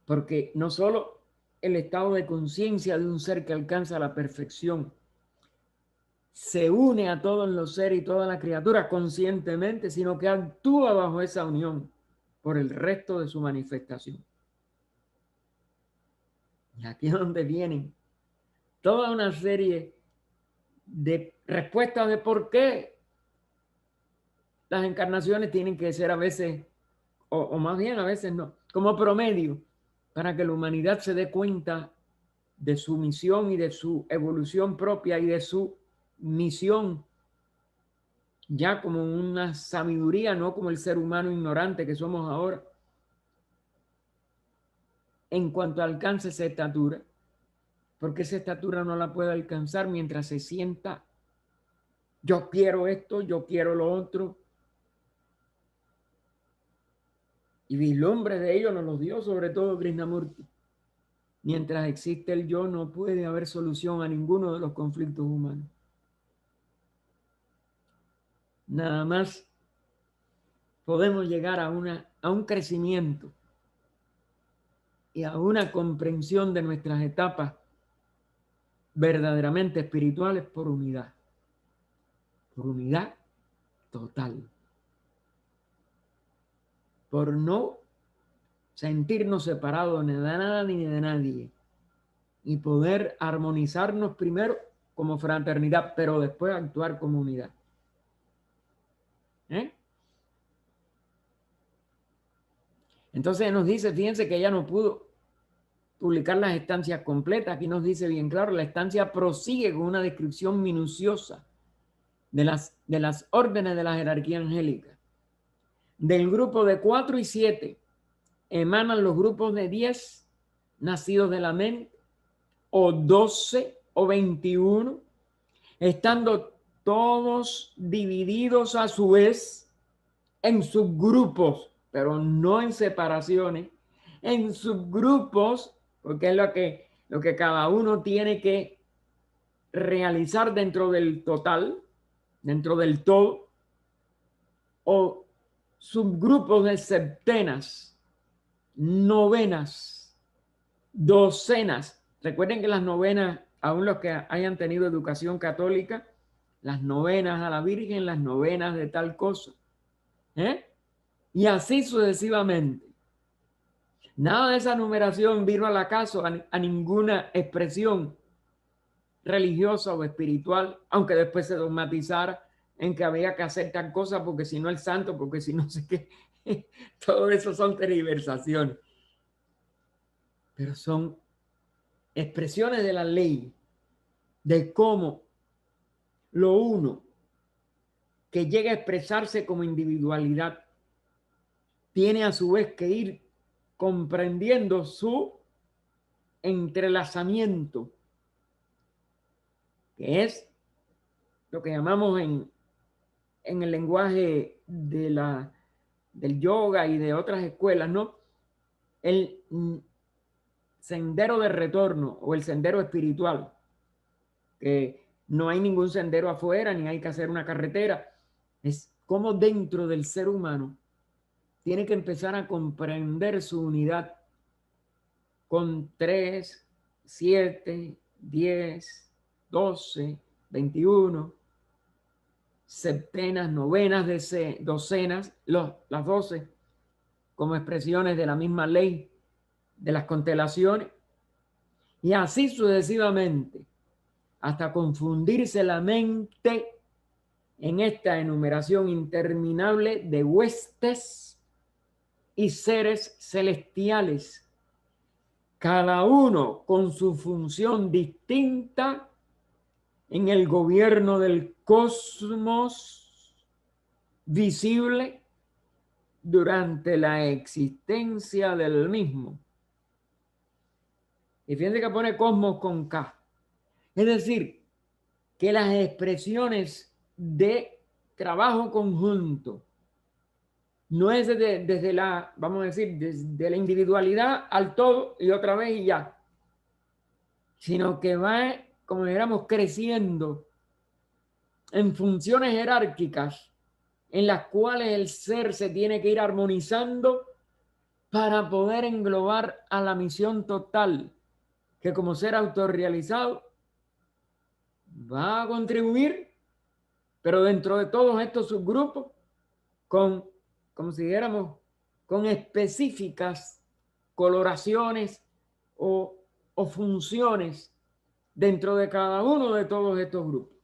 Porque no solo el estado de conciencia de un ser que alcanza la perfección se une a todos los seres y todas las criaturas conscientemente, sino que actúa bajo esa unión por el resto de su manifestación. Y aquí es donde vienen toda una serie de respuestas de por qué las encarnaciones tienen que ser a veces, o más bien a veces no, como promedio, para que la humanidad se dé cuenta de su misión y de su evolución propia y de su misión ya como una sabiduría, no como el ser humano ignorante que somos ahora, en cuanto alcance esa estatura, porque esa estatura no la puede alcanzar mientras se sienta, yo quiero esto, yo quiero lo otro, y vislumbre de ello nos los dio sobre todo Krishnamurti. Mientras existe el yo, no puede haber solución a ninguno de los conflictos humanos. Nada más podemos llegar a un crecimiento y a una comprensión de nuestras etapas verdaderamente espirituales por unidad total, por no sentirnos separados ni de nada ni de nadie y poder armonizarnos primero como fraternidad, pero después actuar como unidad. Entonces nos dice, fíjense que ella no pudo publicar las estancias completas. Aquí nos dice bien claro, la estancia prosigue con una descripción minuciosa de las órdenes de la jerarquía angélica. Del grupo de 4 y 7 emanan los grupos de 10 nacidos de la mente, o 12 o 21, estando todos divididos a su vez en subgrupos, pero no en separaciones, en subgrupos, porque es lo que cada uno tiene que realizar dentro del total, dentro del todo, o subgrupos de septenas, novenas, docenas. Recuerden que las novenas aún los que hayan tenido educación católica, las novenas a la Virgen, las novenas de tal cosa. Y así sucesivamente. Nada de esa numeración vino al acaso a ninguna expresión religiosa o espiritual, aunque después se dogmatizara en que había que hacer tal cosa porque si no el santo, porque si no sé qué. Todo eso son tergiversaciones. Pero son expresiones de la ley, de cómo lo uno que llega a expresarse como individualidad tiene a su vez que ir comprendiendo su entrelazamiento, que es lo que llamamos en el lenguaje del yoga y de otras escuelas, ¿no? El sendero de retorno o el sendero espiritual, que no hay ningún sendero afuera, ni hay que hacer una carretera. Es como dentro del ser humano tiene que empezar a comprender su unidad con 3, 7, 10, 12, 21, septenas, novenas, docenas, las 12 como expresiones de la misma ley de las constelaciones, y así sucesivamente, hasta confundirse la mente en esta enumeración interminable de huestes y seres celestiales, cada uno con su función distinta en el gobierno del cosmos visible durante la existencia del mismo. Y fíjense que pone cosmos con K. Es decir, que las expresiones de trabajo conjunto no es desde la, vamos a decir, desde la individualidad al todo y otra vez y ya, sino que va, como dijéramos, creciendo en funciones jerárquicas en las cuales el ser se tiene que ir armonizando para poder englobar a la misión total, que como ser autorrealizado va a contribuir, pero dentro de todos estos subgrupos, con, como si dijéramos, con específicas coloraciones o funciones dentro de cada uno de todos estos grupos.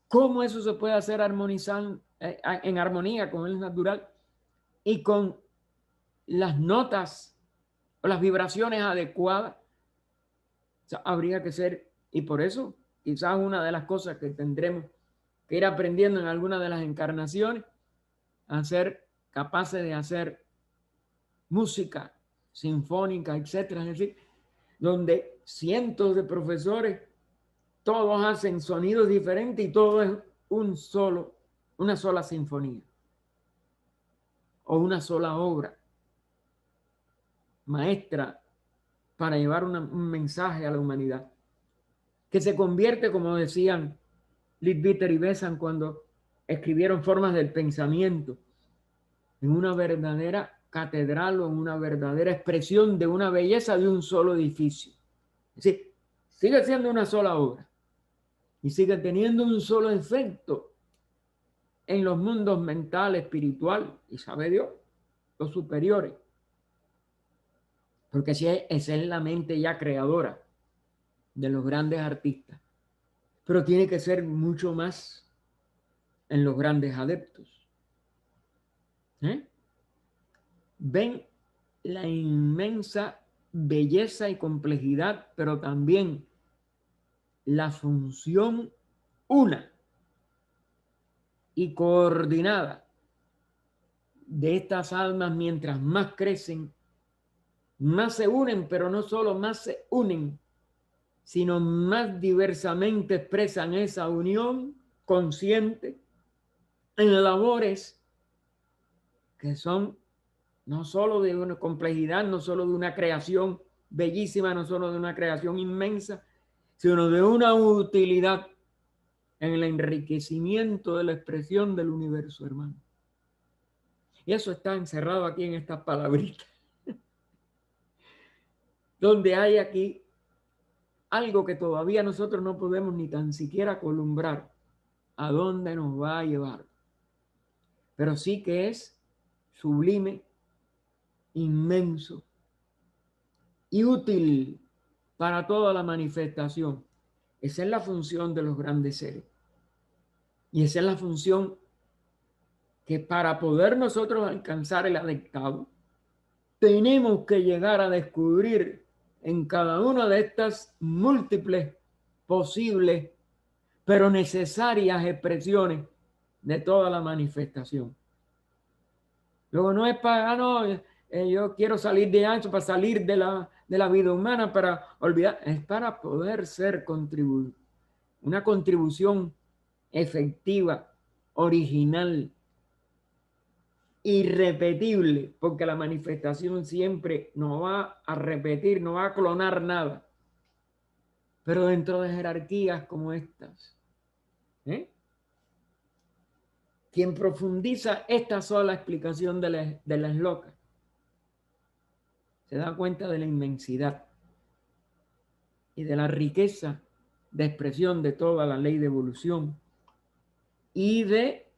¿Cómo eso se puede hacer en armonía con el natural y con las notas o las vibraciones adecuadas? O sea, habría que ser, y por eso quizás una de las cosas que tendremos que ir aprendiendo en alguna de las encarnaciones, a ser capaces de hacer música sinfónica, etcétera, es decir, donde cientos de profesores, todos hacen sonidos diferentes y todo es una sola sinfonía o una sola obra maestra para llevar un mensaje a la humanidad, que se convierte, como decían Leadbeater y Besant cuando escribieron Formas del Pensamiento, en una verdadera catedral o en una verdadera expresión de una belleza de un solo edificio. Es decir, sigue siendo una sola obra y sigue teniendo un solo efecto en los mundos mental, espiritual y sabe Dios, los superiores. Porque esa es la mente ya creadora de los grandes artistas. Pero tiene que ser mucho más en los grandes adeptos. Ven la inmensa belleza y complejidad, pero también la función una y coordinada de estas almas mientras más crecen, más se unen, pero no solo más se unen, sino más diversamente expresan esa unión consciente en labores que son no solo de una complejidad, no solo de una creación bellísima, no solo de una creación inmensa, sino de una utilidad en el enriquecimiento de la expresión del universo, hermano. Y eso está encerrado aquí en estas palabritas, donde hay aquí algo que todavía nosotros no podemos ni tan siquiera columbrar a dónde nos va a llevar. Pero sí que es sublime, inmenso y útil para toda la manifestación. Esa es la función de los grandes seres. Y esa es la función que para poder nosotros alcanzar el adectado, tenemos que llegar a descubrir en cada una de estas múltiples posibles, pero necesarias expresiones de toda la manifestación. Luego no es para, yo quiero salir de ancho, para salir de la vida humana, para olvidar, es para poder ser una contribución efectiva, original, irrepetible, porque la manifestación siempre no va a repetir, no va a clonar nada. Pero dentro de jerarquías como estas, quien profundiza esta sola explicación de la Shloka se da cuenta de la inmensidad y de la riqueza de expresión de toda la ley de evolución y de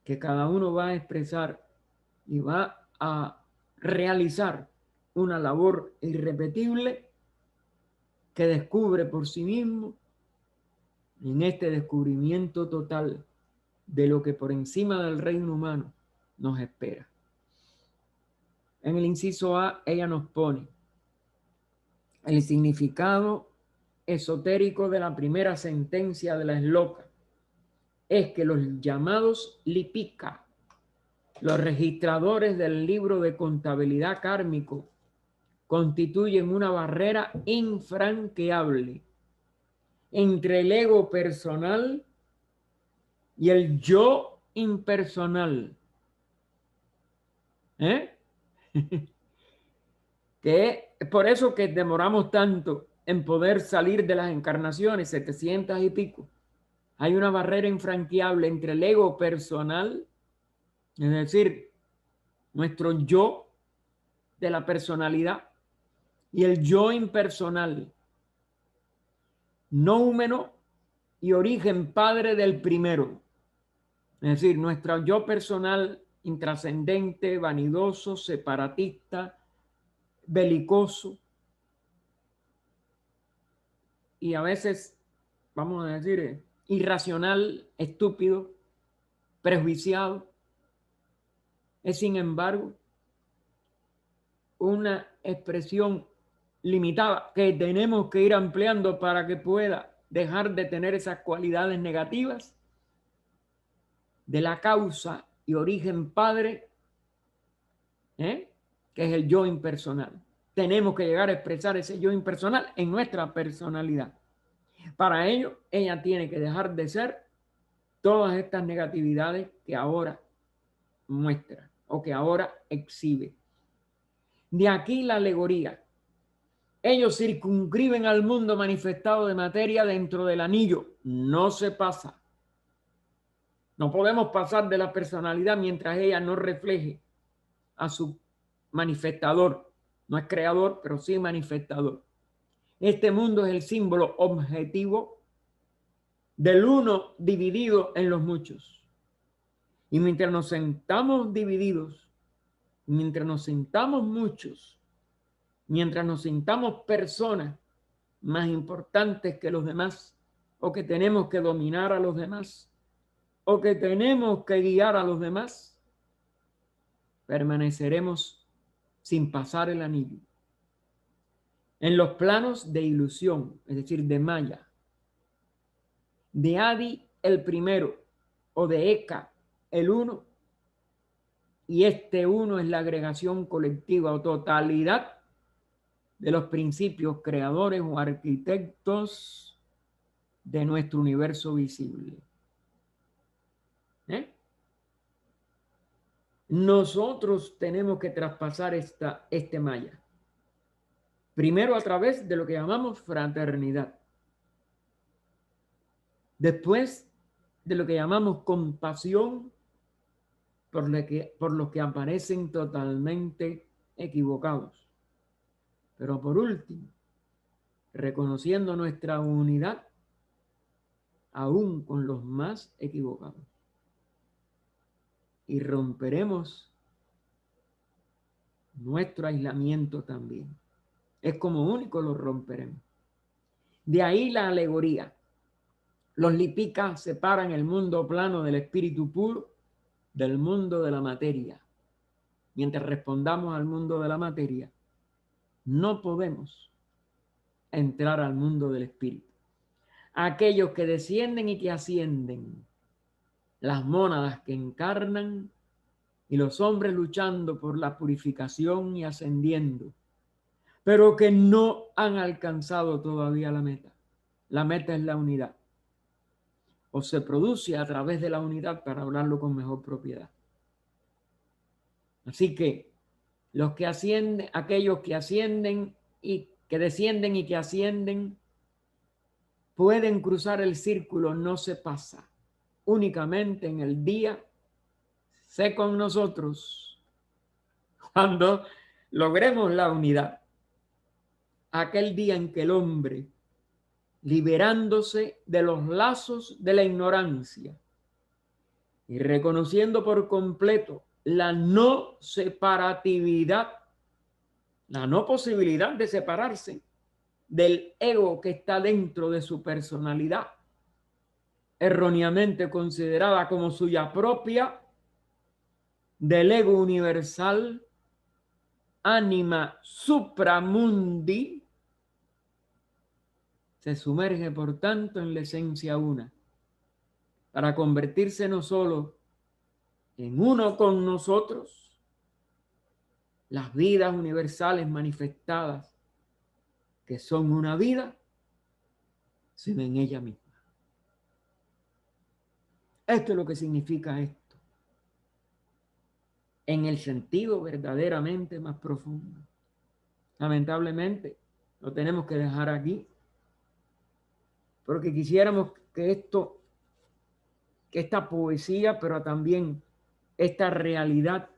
que cada uno va a expresar y va a realizar una labor irrepetible que descubre por sí mismo en este descubrimiento total de lo que por encima del reino humano nos espera. En el inciso A, ella nos pone el significado esotérico de la primera sentencia de la Shloka. Es que los llamados Lipika, los registradores del libro de contabilidad kármico, constituyen una barrera infranqueable entre el ego personal y el yo impersonal. Que es por eso que demoramos tanto en poder salir de las encarnaciones, 700 y pico. Hay una barrera infranqueable entre el ego personal, es decir, nuestro yo de la personalidad, y el yo impersonal, noúmeno y origen padre del primero. Es decir, nuestro yo personal intrascendente, vanidoso, separatista, belicoso y a veces, vamos a decir, irracional, estúpido, prejuiciado, es sin embargo una expresión limitada que tenemos que ir ampliando para que pueda dejar de tener esas cualidades negativas de la causa y origen padre, que es el yo impersonal. Tenemos que llegar a expresar ese yo impersonal en nuestra personalidad. Para ello, ella tiene que dejar de ser todas estas negatividades que ahora muestra o que ahora exhibe. De aquí la alegoría. Ellos circunscriben al mundo manifestado de materia dentro del anillo. No se pasa. No podemos pasar de la personalidad mientras ella no refleje a su manifestador. No es creador, pero sí manifestador. Este mundo es el símbolo objetivo del uno dividido en los muchos. Y mientras nos sentamos divididos, mientras nos sentamos muchos, mientras nos sintamos personas más importantes que los demás, o que tenemos que dominar a los demás, o que tenemos que guiar a los demás, permaneceremos sin pasar el anillo. En los planos de ilusión, es decir, de Maya, de Adi el primero, o de Eka el uno, y este uno es la agregación colectiva o totalidad de los principios creadores o arquitectos de nuestro universo visible. Nosotros tenemos que traspasar este maya. Primero a través de lo que llamamos fraternidad. Después de lo que llamamos compasión por los que aparecen totalmente equivocados. Pero por último, reconociendo nuestra unidad aún con los más equivocados. Y romperemos nuestro aislamiento también. Es como único lo romperemos. De ahí la alegoría. Los lipicas separan el mundo plano del espíritu puro del mundo de la materia. Mientras respondamos al mundo de la materia, no podemos entrar al mundo del espíritu. Aquellos que descienden y que ascienden, las mónadas que encarnan y los hombres luchando por la purificación y ascendiendo, pero que no han alcanzado todavía la meta. La meta es la unidad. O se produce a través de la unidad, para hablarlo con mejor propiedad. Así que los que ascienden, aquellos que ascienden y que descienden y que ascienden, pueden cruzar el círculo, no se pasa. Únicamente en el día, sé con nosotros, cuando logremos la unidad. Aquel día en que el hombre, liberándose de los lazos de la ignorancia y reconociendo por completo la no separatividad, la no posibilidad de separarse del ego que está dentro de su personalidad, erróneamente considerada como suya propia, del ego universal, ánima supramundi, se sumerge por tanto en la esencia una, para convertirse no solo en uno con nosotros, las vidas universales manifestadas, que son una vida, sino en ella misma. Esto es lo que significa esto, en el sentido verdaderamente más profundo. Lamentablemente, lo tenemos que dejar aquí, porque quisiéramos que esta poesía, pero también esta realidad,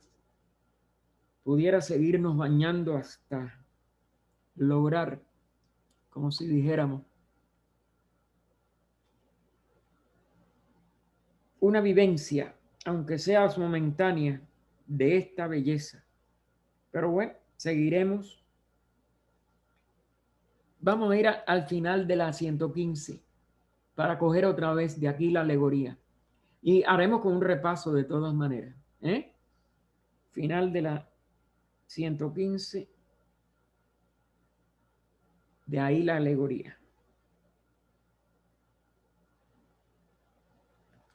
pudiera seguirnos bañando hasta lograr, como si dijéramos, una vivencia, aunque sea momentánea, de esta belleza. Pero bueno, seguiremos. Vamos a ir al final de la 115 para coger otra vez de aquí la alegoría. Y haremos con un repaso de todas maneras. Final de la 115, de ahí la alegoría.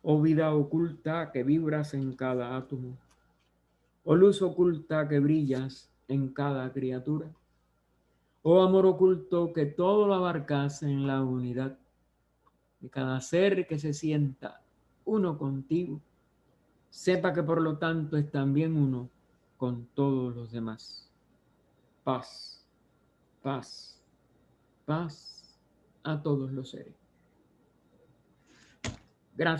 Oh vida oculta que vibras en cada átomo, oh luz oculta que brillas en cada criatura, oh amor oculto que todo lo abarcas en la unidad de cada ser que se sienta uno contigo, sepa que por lo tanto es también uno con todos los demás. Paz, paz, paz a todos los seres. Gracias.